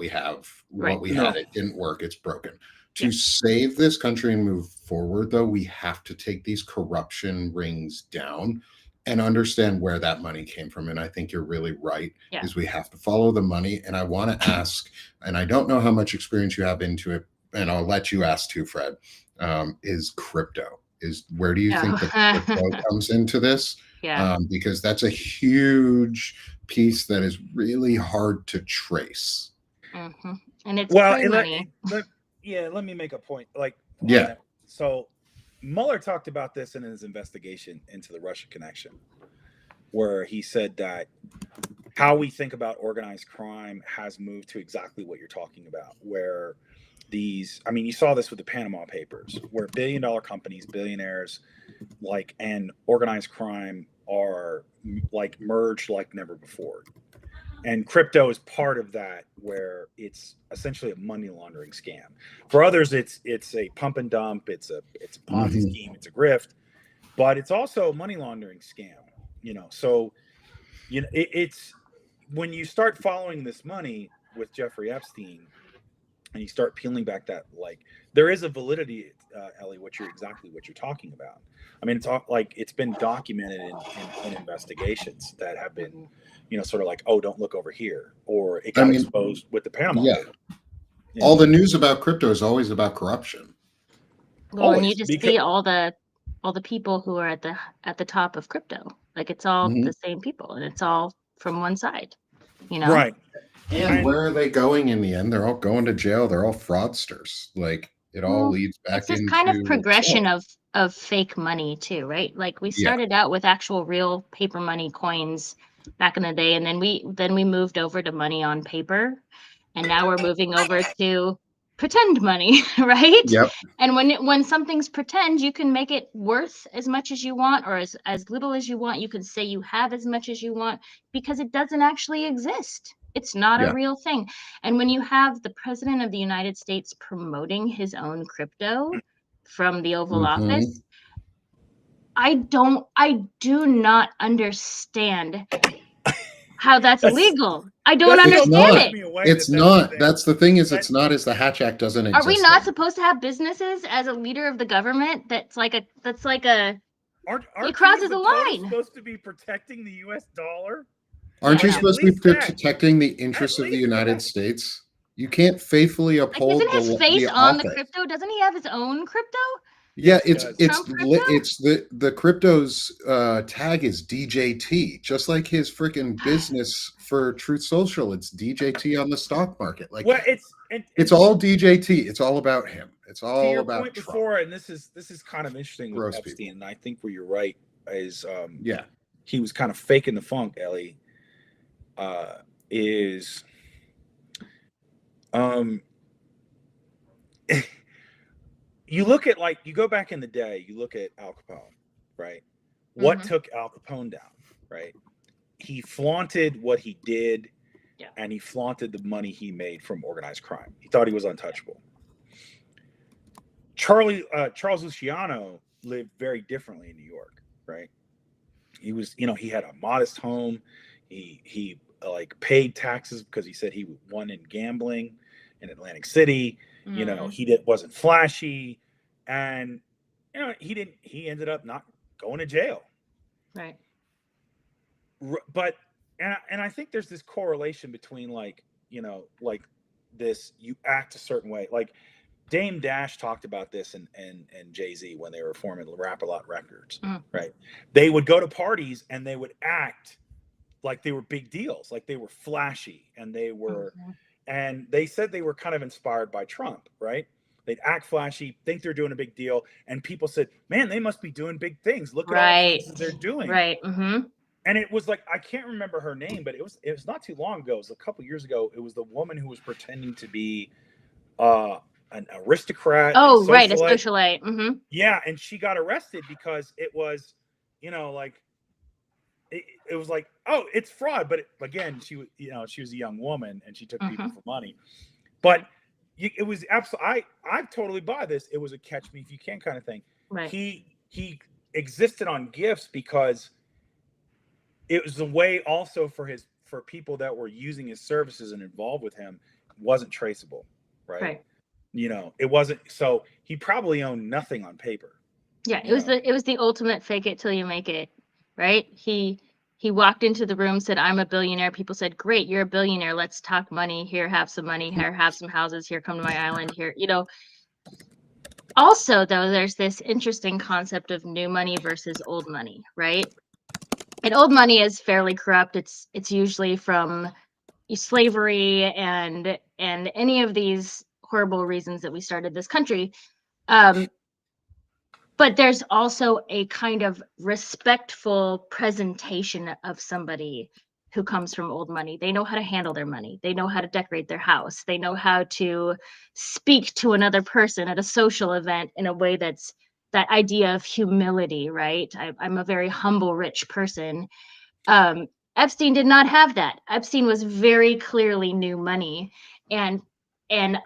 what we had. no, It didn't work, it's broken. Yeah, To save this country and move forward, though, we have to take these corruption rings down and understand where that money came from. And I think you're really right, yeah. is we have to follow the money. And I want to ask, and I don't know how much experience you have into it, and I'll let you ask too, Fred, is crypto. Is where do you think the crypto Oh. comes into this? Yeah. Because that's a huge piece that is really hard to trace. Mhm. And it's Well, free money. let me make a point. Like, Yeah. So Mueller talked about this in his investigation into the Russia connection, where he said that how we think about organized crime has moved to exactly what you're talking about, where you saw this with the Panama Papers, where billion-dollar companies, billionaires, like, and organized crime are like merged like never before. And crypto is part of that, where it's essentially a money laundering scam. For others, it's a pump and dump, it's a Ponzi scheme, it's a grift, but it's also a money laundering scam. So it's when you start following this money with Jeffrey Epstein, and you start peeling back that, like, there is a validity, Ellie, what you're talking about. I mean, it's been documented in investigations that have been, sort of like, oh, don't look over here, or it got exposed with the Panama. Yeah. All the news about crypto is always about corruption. Well, and you just see all the people who are at the top of crypto. Like, it's all the same people, and it's all from one side, Right. And where are they going in the end? They're all going to jail. They're all fraudsters. Like, it all leads back into... It's this kind of progression of fake money too, right? Like, we started out with actual real paper money coins back in the day, and then we moved over to money on paper, and now we're moving over to pretend money, right? Yep. And when something's pretend, you can make it worth as much as you want, or as little as you want. You can say you have as much as you want, because it doesn't actually exist. It's not a real thing. And when you have the president of the United States promoting his own crypto from the Oval Office, I do not understand how that's legal. I don't understand it. It's not. That's the thing, is it's not, as the Hatch Act doesn't exist. Are we not supposed to have businesses as a leader of the government it crosses a line? Supposed to be protecting the U.S. dollar? Aren't you supposed to be protecting the interests of the United States? You can't faithfully uphold isn't his face on the crypto? Doesn't he have his own crypto? Yeah, it's the crypto's tag is DJT, just like his freaking business for Truth Social. It's DJT on the stock market. Like, well, it's all DJT. It's all about him. It's all about point Trump. Before, and this is kind of interesting with Epstein, and I think where you're right is he was kind of faking the funk, Ellie. You look at, like, you go back in the day, you look at Al Capone, right? What took Al Capone down, right? He flaunted what he did, and he flaunted the money he made from organized crime. He thought he was untouchable. Charles Luciano lived very differently in New York, right? He was, he had a modest home. He like paid taxes because he said he won in gambling in Atlantic City. He wasn't flashy, and he ended up not going to jail. Right. But and I think there's this correlation between, like this, you act a certain way. Like, Dame Dash talked about this and Jay-Z when they were forming Rap-A-Lot Records, right? They would go to parties and they would act like they were big deals, like they were flashy, and they were, and they said they were kind of inspired by Trump, right? They'd act flashy, think they're doing a big deal, and people said, "Man, they must be doing big things. Look at all the things they're doing." Right. And it was like, I can't remember her name, but it was not too long ago. It was a couple years ago. It was the woman who was pretending to be an aristocrat. Oh, right, a socialite. Yeah, and she got arrested because it was, like, it was like, oh, it's fraud. But again, she was a young woman, and she took people for money. But it was absolutely, I totally buy this. It was a catch me if you can kind of thing. Right. He existed on gifts because it was a way also for people that were using his services and involved with him, wasn't traceable, right? It wasn't, so he probably owned nothing on paper. Yeah, it was the ultimate fake it till you make it, right? He walked into the room, said, "I'm a billionaire." People said, "Great, you're a billionaire. Let's talk money. Here, have some money. Here, have some houses. Here, come to my island. Here." Also, though, there's this interesting concept of new money versus old money, right? And old money is fairly corrupt. It's usually from slavery and any of these horrible reasons that we started this country. But there's also a kind of respectful presentation of somebody who comes from old money. They know how to handle their money. They know how to decorate their house. They know how to speak to another person at a social event in a way that's that idea of humility, right? I'm a very humble, rich person. Epstein did not have that. Epstein was very clearly new money, and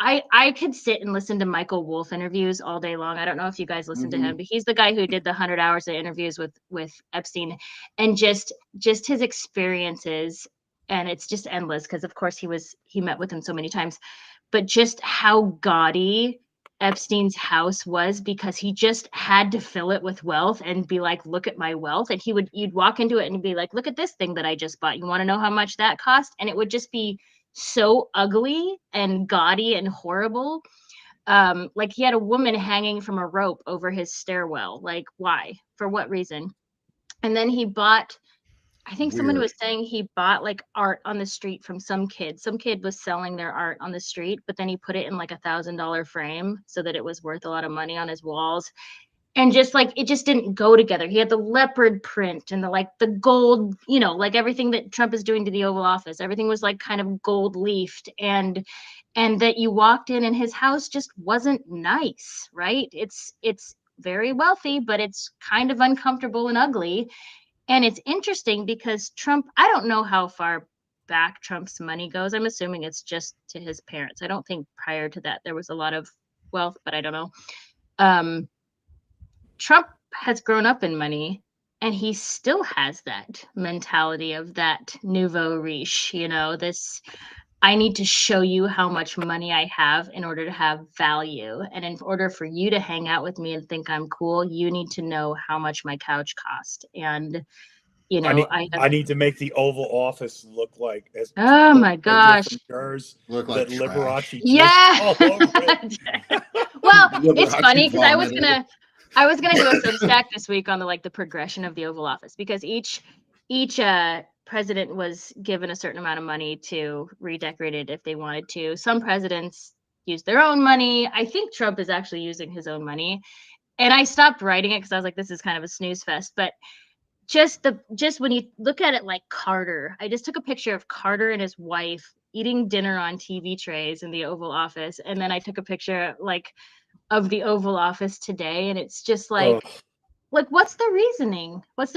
I could sit and listen to Michael Wolff interviews all day long. I don't know if you guys listen to him, but he's the guy who did the 100 hours of interviews with Epstein, and just his experiences, and it's just endless because of course he met with him so many times, but just how gaudy Epstein's house was because he just had to fill it with wealth and be like, look at my wealth. And you'd walk into it and be like, look at this thing that I just bought. You want to know how much that cost? And it would just be so ugly and gaudy and horrible. Like he had a woman hanging from a rope over his stairwell. Like, why? For what reason? And then he bought, I think someone was saying he bought like art on the street from some kid. Some kid was selling their art on the street, but then he put it in like $1,000 frame so that it was worth a lot of money on his walls. And just like it just didn't go together. He had the leopard print and the gold, like everything that Trump is doing to the Oval Office. Everything was like kind of gold leafed, and that you walked in and his house just wasn't nice, right? It's very wealthy, but it's kind of uncomfortable and ugly. And it's interesting because Trump, I don't know how far back Trump's money goes. I'm assuming it's just to his parents. I don't think prior to that there was a lot of wealth, but I don't know. Trump has grown up in money, and he still has that mentality of that nouveau riche, this I need to show you how much money I have in order to have value. And in order for you to hang out with me and think I'm cool, you need to know how much my couch cost. And I need to make the Oval Office look like as oh my gosh, from yours, look like that Liberace yeah. all over it. Well, it's Liberace funny because vomited. I was gonna do a Substack this week on the progression of the Oval Office, because each president was given a certain amount of money to redecorate it if they wanted to. Some presidents use their own money. I think Trump is actually using his own money, and I stopped writing it because I was like, this is kind of a snooze fest. But just when you look at it, like Carter, I just took a picture of Carter and his wife eating dinner on TV trays in the Oval Office, and then I took a picture like of the Oval Office today, and it's just like what's the reasoning? This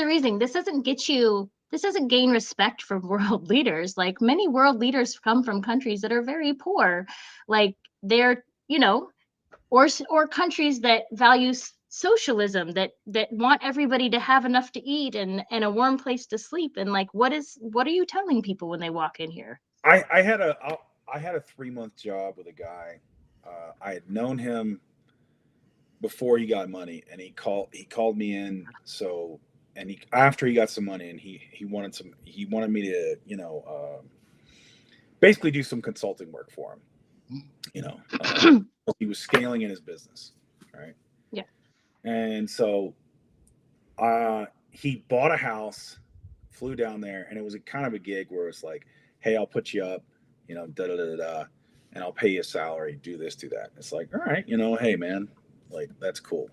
doesn't gain respect from world leaders. Like, many world leaders come from countries that are very poor, like they're or countries that value socialism, that want everybody to have enough to eat and a warm place to sleep. And like, what are you telling people when they walk in here? I had a 3-month job with a guy. I had known him before he got money, and he called me in. So, and after he got some money, and he wanted me to basically do some consulting work for him. He was scaling in his business, right? Yeah. And so he bought a house, flew down there, and it was a kind of a gig where it's like, hey, I'll put you up, da da da da, and I'll pay you a salary, do this, do that. It's like, all right, hey man, like, that's cool.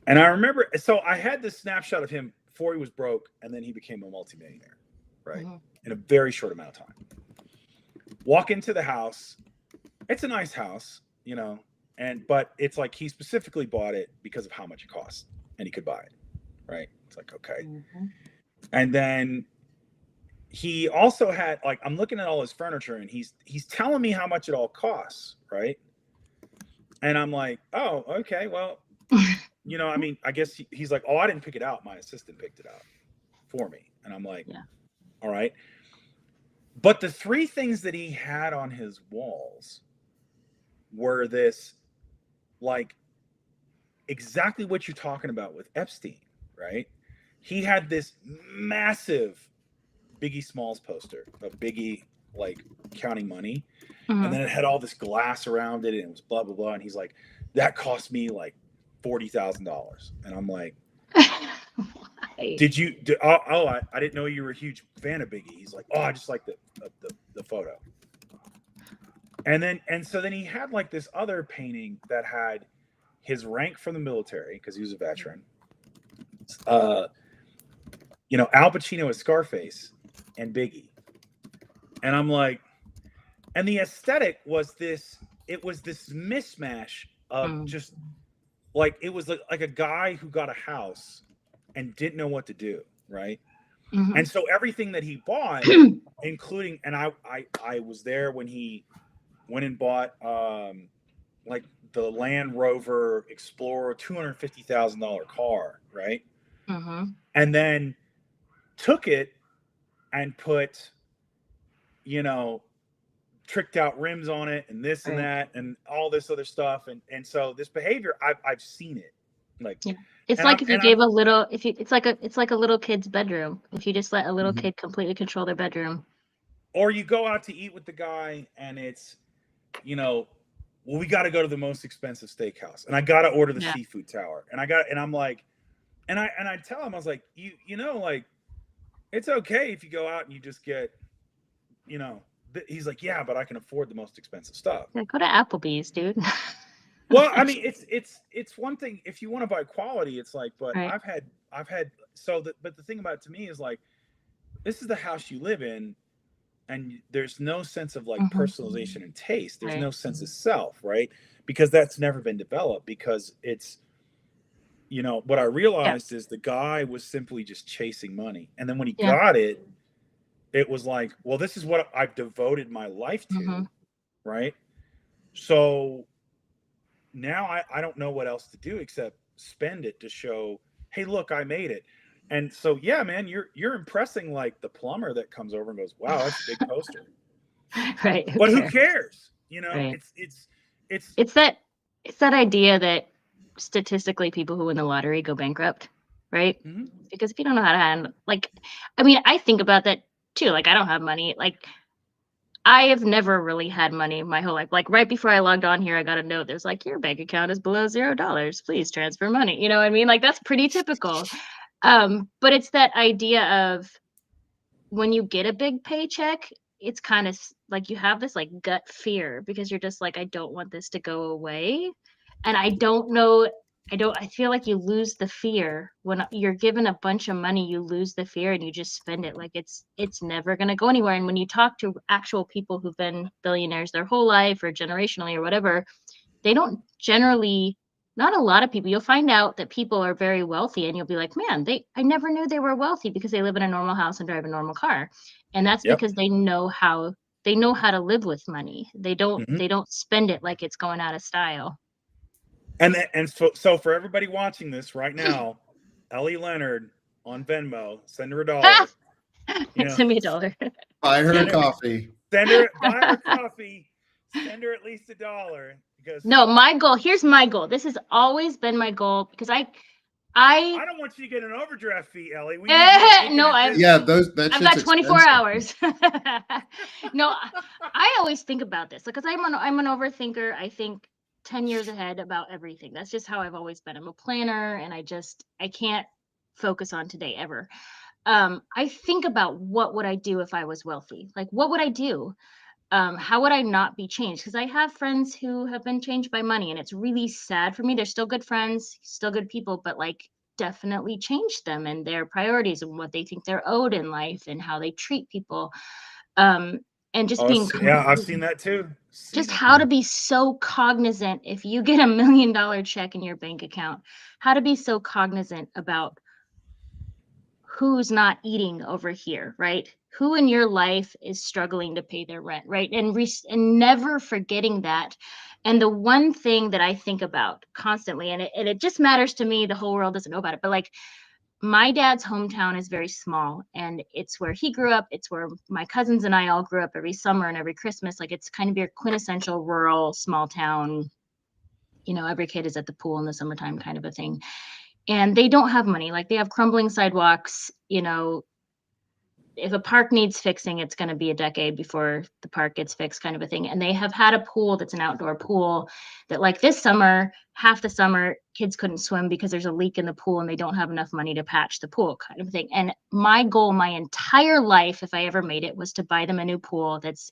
And I remember, so I had this snapshot of him before he was broke, and then he became a multimillionaire, right? Mm-hmm. In a very short amount of time. Walk into the house. It's a nice house, but it's like he specifically bought it because of how much it cost, and he could buy it, right? It's like, okay. Mm-hmm. And then he also had, like, I'm looking at all his furniture, and he's telling me how much it all costs, right? And I'm like, oh, okay, well, I mean, I guess he's like, oh, I didn't pick it out. My assistant picked it out for me. And I'm like, yeah. All right. But the 3 things that he had on his walls were this, like, exactly what you're talking about with Epstein, right? He had this massive Biggie Smalls poster of Biggie, like, counting money. Mm-hmm. And then it had all this glass around it, and it was blah, blah, blah. And he's like, that cost me like $40,000. And I'm like, Did you? I didn't know you were a huge fan of Biggie. He's like, oh, I just like the photo. And so then he had like this other painting that had his rank from the military because he was a veteran. You know, Al Pacino as Scarface and Biggie. And I'm like, and the aesthetic was this. It was this mismatch of just like it was like a guy who got a house and didn't know what to do, right? Mhm. And so everything that he bought, including, and I was there when he went and bought like the Land Rover Explorer $250,000 car, right? Mhm. And then took it and put, you know, tricked out rims on it and this and Right. that and all this other stuff. And so this behavior, I've seen it. Like, Yeah. It's and like I'm if you and gave I'm a little, if you, it's like a little kid's bedroom. If you just let a little Mhm. kid completely control their bedroom. or you go out to eat with the guy and it's, you know, well, we got to go to the most expensive steakhouse and I got to order the Yeah. seafood tower. And I'm like, and I tell him, I was like, you know, like, it's okay if you go out and you just get, you know, he's like, yeah, but I can afford the most expensive stuff. Yeah, go to Applebee's, dude. Well, I mean, it's one thing if you want to buy quality, it's like, but Right. I've had so but the thing about it to me is like, this is the house you live in, and there's no sense of like Mhm. personalization and taste. There's Right. no sense of self, right? Because that's never been developed. Because it's, you know, what I Yeah. realized is the guy was simply just chasing money, and then when he Yeah. got it, it was like, well, this is what I've devoted my life to, Mhm. right? So now I don't know what else to do except spend it to show, hey, look, I made it. And so yeah, man, you're impressing like the plumber that comes over and goes, wow, that's a big poster. Right. Who But who cares? cares? You know, Right. it's It's that idea that statistically people who win the lottery go bankrupt, right? mhm. Because if you don't know how to handle, like, I mean, I think about that too. Like, I don't have money. Like, I have never really had money my whole life. Like, right before I logged on here, I got a note. There's like, your bank account is below $0. Please transfer money. You know what I mean? Like, that's pretty typical. But it's that idea of when you get a big paycheck, it's kind of like you have this like gut fear because you're just like, I don't want this to go away. And I don't know, I feel like you lose the fear when you're given a bunch of money, you lose the fear and you just spend it like it's never going to go anywhere. And when you talk to actual people who've been billionaires their whole life or generationally or whatever, they don't generally, not a lot of people, you'll find out that people are very wealthy and you'll be like, man, I never knew they were wealthy because they live in a normal house and drive a normal car. And that's Yep. because they know how to live with money. Mhm. They don't spend it like it's going out of style. And so for everybody watching this right now, Ellie Leonard on Venmo, send her $1. You know, Send me $1. Buy her a send her coffee. buy her coffee, send her at least $1 because No, here's my goal. This has always been my goal because I I don't want you to get an overdraft fee, Ellie. We need you to take no, an Yeah, additional. that I've shit's got 24 expensive. hours. No, I always think about this because I'm an overthinker. I think 10 years ahead about everything. That's just how I've always been. I'm a planner and I can't focus on today ever. I think about what would I do if I was wealthy? Like what would I do? How would I not be changed? Because I have friends who have been changed by money, and it's really sad for me. They're still good friends, still good people, but like definitely changed them and their priorities and what they think they're owed in life and how they treat people. Um, and just Oh, being yeah, I've seen that too. just Seen it. how to be so cognizant if you get $1 million check in your bank account, how to be so cognizant about who's not eating over here, right? Who in your life is struggling to pay their rent, right? And never forgetting that. And the one thing that I think about constantly, and it just matters to me, the whole world doesn't know about it, but like my dad's hometown is very small and it's where he grew up. It's where my cousins and I all grew up every summer and every Christmas. Like it's kind of your quintessential rural small town, every kid is at the pool in the summertime kind of a thing. And they don't have money. Like they have crumbling sidewalks, if a park needs fixing, it's going to be a decade before the park gets fixed, kind of a thing. And they have had a pool that's an outdoor pool that, like, this summer, half the summer, kids couldn't swim because there's a leak in the pool and they don't have enough money to patch the pool, kind of thing. And my goal my entire life, if I ever made it, was to buy them a new pool that's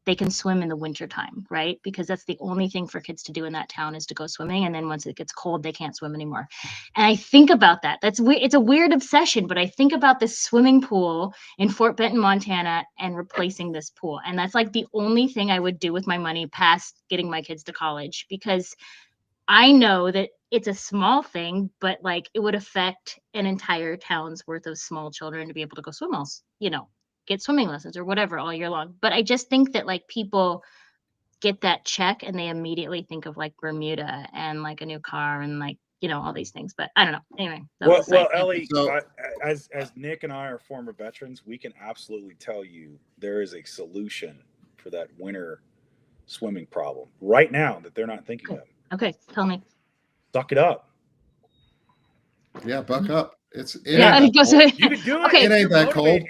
they can swim in the wintertime, right? Because that's the only thing for kids to do in that town is to go swimming. And then once it gets cold, they can't swim anymore. And I think about that. It's a weird obsession, but I think about this swimming pool in Fort Benton, Montana, and replacing this pool. And that's like the only thing I would do with my money past getting my kids to college, because I know that it's a small thing, but like it would affect an entire town's worth of small children to be able to go swim get swimming lessons or whatever all year long. But I just think that like people get that check and they immediately think of like Bermuda and like a new car and like, all these things. But I don't know. Anyway. Well, Ellie, as Nick and I are former veterans, we can absolutely tell you there is a solution for that winter swimming problem right now that they're not thinking of. Okay, tell me. Suck it up. Yeah, buck up. You can do it. Okay. It ain't that cold.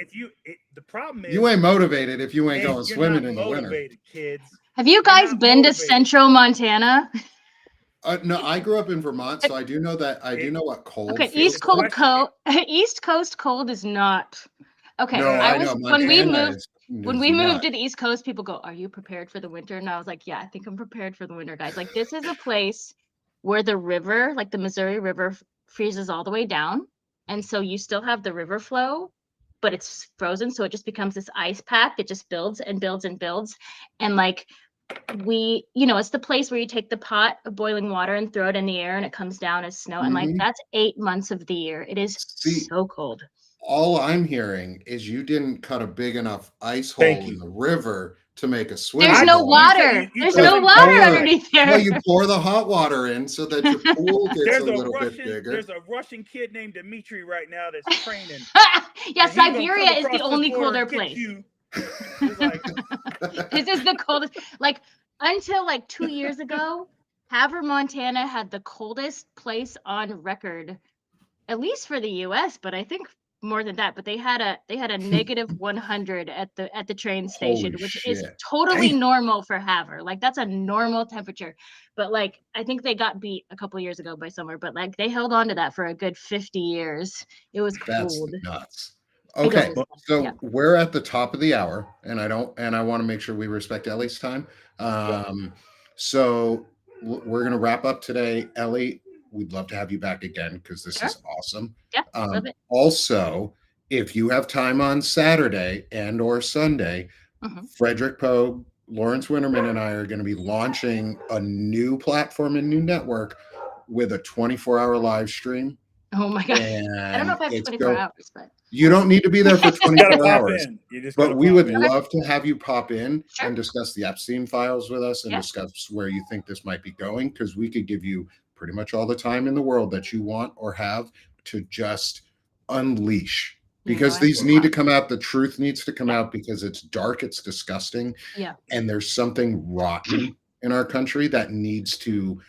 The problem is you ain't motivated if you ain't going swimming in the winter. Kids. Have you guys been to Central Montana? No, I grew up in Vermont, so I do know that. I do know what cold. Okay, feels East Coast cold is not. Okay, No, I know. When we moved not. to the East Coast, people go, "Are you prepared for the winter?" And I was like, "Yeah, I think I'm prepared for the winter, guys." Like, this is a place where the river, like the Missouri River, freezes all the way down, and so you still have the river flow, but it's frozen, so it just becomes this ice pack that just builds and builds and builds, and like it's the place where you take the pot of boiling water and throw it in the air and it comes down as snow. And like that's 8 months of the year. It is so cold. All I'm hearing is you didn't cut a big enough ice hole in the river to make a swim. There's no water. There's no water underneath there. Well, you pour the hot water in so that your pool gets a little bit bigger. There's a Russian kid named Dmitry right now that's training. Yeah, Siberia is the only colder place. This is the coldest. Like until like 2 years ago, Havre, Montana had the coldest place on record, at least for the U.S. But I think more than that. But they had a negative 100 at the train station, which is totally normal for Havre. Like that's a normal temperature. But like I think they got beat a couple years ago by somewhere. But like they held on to that for a good 50 years. It was cold. That's nuts. Okay, so we're at the top of the hour, and I want to make sure we respect Ellie's time. So we're going to wrap up today. Ellie, we'd love to have you back again because this is awesome. Yeah, love it. Also, if you have time on Saturday and or Sunday, Frederick Pogue, Lawrence Winterman, and I are going to be launching a new platform and new network with a 24-hour live stream. Oh my God. I don't know if I have 24 hours, but you don't need to be there for 24 hours. But we would in. love to have you pop in and discuss the Epstein files with us and discuss where you think this might be going, because we could give you pretty much all the time in the world that you want or have to just unleash. Because these need to come out. The truth needs to come out because it's dark, it's disgusting. Yeah. And there's something rotten in our country that needs to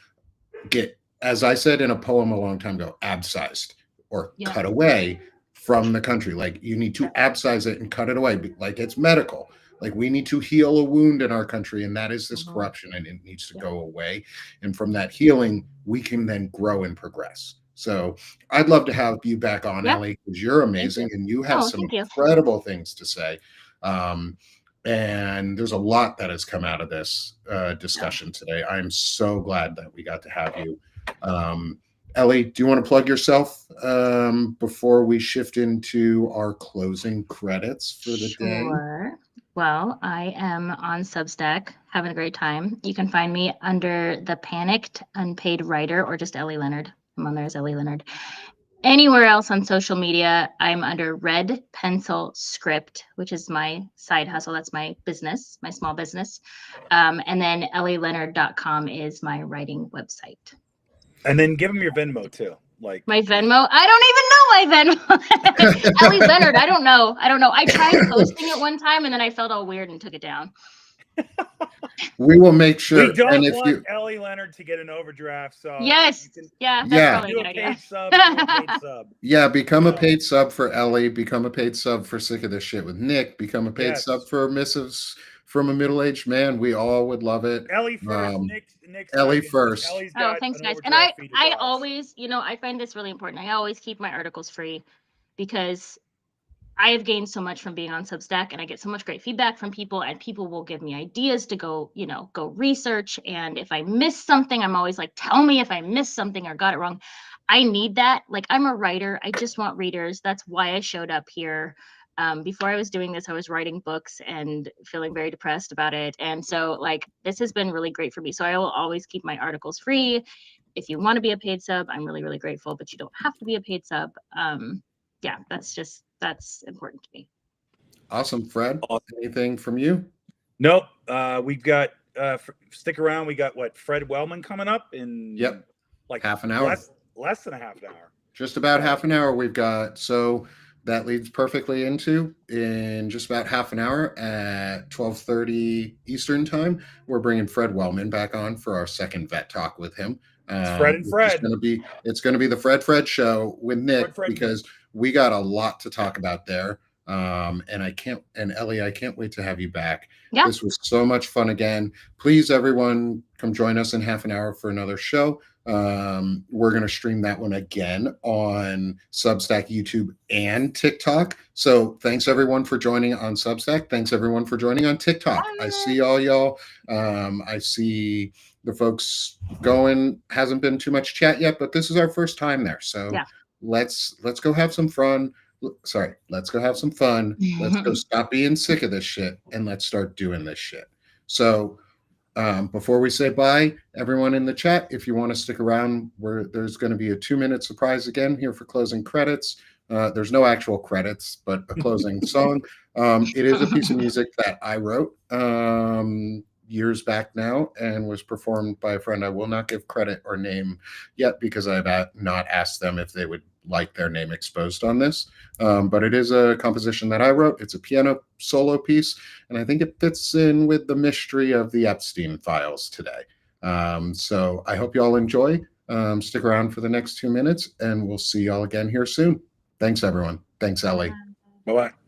get, as I said in a poem a long time ago, abscised or cut away from the country. Like you need to abscise it and cut it away. Like it's medical. Like we need to heal a wound in our country, and that is this corruption, and it needs to go away. And from that healing, we can then grow and progress. So I'd love to have you back on, Ellie, because you're amazing and you have some incredible things to say. And there's a lot that has come out of this discussion today. I'm so glad that we got to have you. Ellie, do you want to plug yourself before we shift into our closing credits for the day? Sure. Well, I am on Substack, having a great time. You can find me under the Panicked Unpaid Writer or just Ellie Leonard. I'm on there as Ellie Leonard. Anywhere else on social media, I'm under Red Pencil Script, which is my side hustle. That's my business, my small business. And then ellieleonard.com is my writing website. And then give them your Venmo too. Like my Venmo. I don't even know my Venmo. Ellie Leonard. I don't know. I tried posting it one time and then I felt all weird and took it down. We will make sure. We don't And if want you, Ellie Leonard to get an overdraft. So Yes. you can Yeah, that's Yeah. probably a do good a idea. paid sub. Do a paid sub. yeah, become a No. paid sub for Ellie. Become a paid sub for Sick of This Shit with Nick. Become a paid Yes. sub for Missives from a Middle-Aged Man. We all would love it. Ellie first. Um, Nick's Ellie second. first. Ellie's Oh, got thanks, an guys. And overdraft fee to I dodge. always, I find this really important. I always keep my articles free because I have gained so much from being on Substack, and I get so much great feedback from people, and people will give me ideas to go, go research. And if I miss something, I'm always like, tell me if I missed something or got it wrong. I need that. Like, I'm a writer. I just want readers. That's why I showed up here. Before I was doing this, I was writing books and feeling very depressed about it. And so, like, this has been really great for me. So I will always keep my articles free. If you want to be a paid sub, I'm really, really grateful, but you don't have to be a paid sub. Yeah, that's important to me. Awesome, Fred. Awesome. Anything from you? Nope. We've got stick around. We got Fred Wellman coming up in like half an hour. Less than a half an hour. Just about half an hour we've got. So that leads perfectly into in just about half an hour at 12:30 Eastern time. We're bringing Fred Wellman back on for our second vet talk with him. It's Fred and Fred. It's going to be the Fred show with Nick Fred. because we got a lot to talk about there. And Ellie, I can't wait to have you back. Yeah. This was so much fun again. Please, everyone, come join us in half an hour for another show. We're going to stream that one again on Substack, YouTube, and TikTok. So thanks everyone for joining on Substack. Thanks everyone for joining on TikTok. I see all y'all. I see the folks going. Hasn't been too much chat yet, but this is our first time there. So let's go have some fun. Let's go have some fun. Let's go stop being sick of this shit and let's start doing this shit. So before we say bye, everyone in the chat, if you want to stick around, there's going to be a 2-minute surprise again here for closing credits. There's no actual credits, but a closing song. It is a piece of music that I wrote years back now and was performed by a friend. I will not give credit or name yet because I've not asked them if they would like their name exposed on this. But it is a composition that I wrote. It's a piano solo piece, and I think it fits in with the mystery of the Epstein files today. So I hope you all enjoy. Stick around for the next 2 minutes, and we'll see y'all again here soon. Thanks, everyone. Thanks, Ellie. Bye-bye.